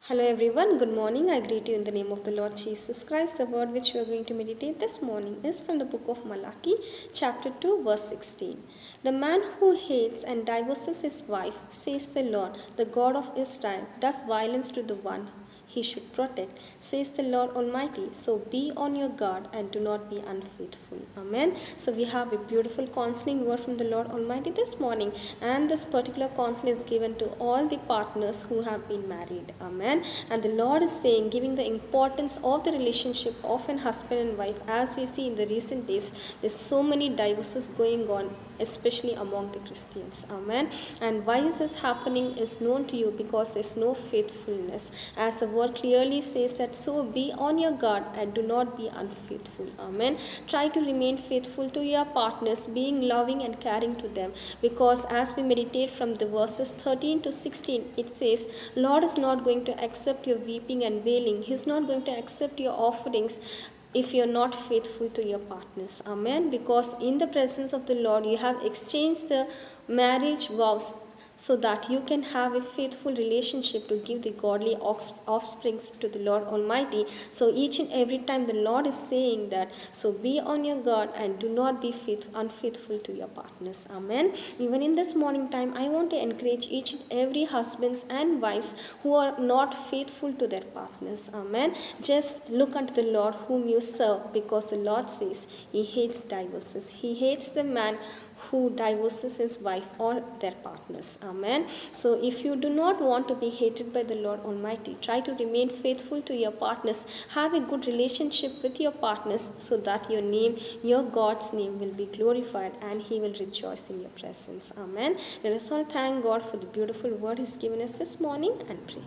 Hello everyone, good morning. I greet you in the name of the Lord Jesus Christ. The word which we are going to meditate this morning is from the book of Malachi, chapter 2, verse 16. The man who hates and divorces his wife, says the Lord, the God of Israel, does violence to the one he should protect, says the Lord Almighty. So be on your guard and do not be unfaithful. Amen. So we have a beautiful counseling word from the Lord Almighty this morning, and this particular counsel is given to all the partners who have been married. Amen. And the Lord is saying, giving the importance of the relationship of an husband and wife. As we see in the recent days, there's so many divorces going on, especially among the Christians. Amen. And why is this happening is known to you, because there's no faithfulness. As the word clearly says that, so be on your guard and do not be unfaithful. Amen. Try to remain faithful to your partners, being loving and caring to them, because as we meditate from the verses 13 to 16, it says, Lord is not going to accept your weeping and wailing. He's not going to accept your offerings if you're not faithful to your partners. Amen. Because in the presence of the Lord, you have exchanged the marriage vows so that you can have a faithful relationship to give the godly offsprings to the Lord Almighty. So each and every time the Lord is saying that, so be on your guard and do not be unfaithful to your partners. Amen. Even in this morning time, I want to encourage each and every husbands and wives who are not faithful to their partners. Amen. Just look unto the Lord whom you serve, because the Lord says he hates divorces. He hates the man who divorces his wife or their partners. Amen. So if you do not want to be hated by the Lord Almighty, try to remain faithful to your partners. Have a good relationship with your partners, so that your name, your God's name, will be glorified and he will rejoice in your presence. Amen. Let us all thank God for the beautiful word he's given us this morning and pray.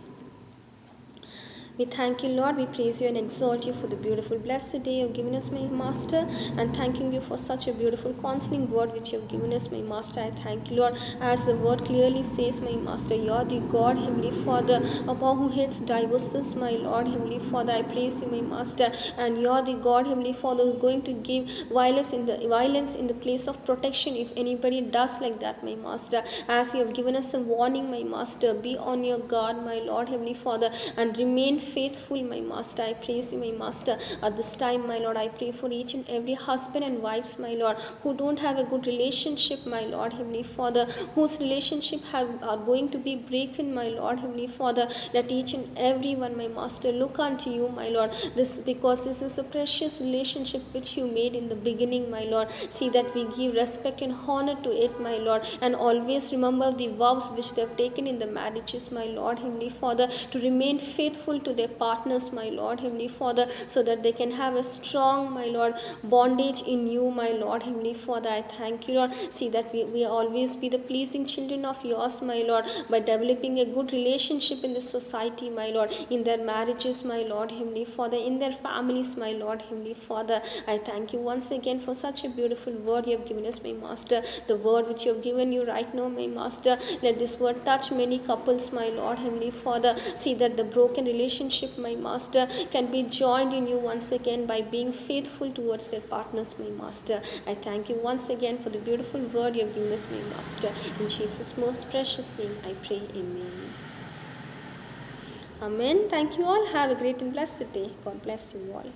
We thank you, Lord. We praise you and exalt you for the beautiful, blessed day you've given us, my Master, and thanking you for such a beautiful, counseling word which you've given us, my Master. I thank you, Lord, as the word clearly says, my Master, you're the God, Heavenly Father, upon who hates divorces, my Lord, Heavenly Father. I praise you, my Master, and you're the God, Heavenly Father, who's going to give violence in the place of protection if anybody does like that, my Master. As you have given us a warning, my Master, be on your guard, my Lord, Heavenly Father, and remain faithful, my Master. I praise you, my Master. At this time, my Lord, I pray for each and every husband and wives, my Lord, who don't have a good relationship, my Lord, Heavenly Father, whose relationship are going to be broken, my Lord, Heavenly Father. Let each and every one, my Master, look unto you, my Lord, because this is a precious relationship which you made in the beginning, my Lord. See that we give respect and honor to it, my Lord, and always remember the vows which they have taken in the marriages, my Lord, Heavenly Father, to remain faithful to their partners, my Lord, Heavenly Father, so that they can have a strong, my Lord, bondage in you, my Lord, Heavenly Father. I thank you, Lord. See that we always be the pleasing children of yours, my Lord, by developing a good relationship in the society, my Lord, in their marriages, my Lord, Heavenly Father, in their families, my Lord, Heavenly Father. I thank you once again for such a beautiful word you have given us, my Master. The word which you have given you right now, my Master, let this word touch many couples, my Lord, Heavenly Father. See that the broken relationship, my Master, can be joined in you once again by being faithful towards their partners, my Master. I thank you once again for the beautiful word you have given us, my Master. In Jesus' most precious name I pray. Amen. Amen. Thank you all. Have a great and blessed day. God bless you all.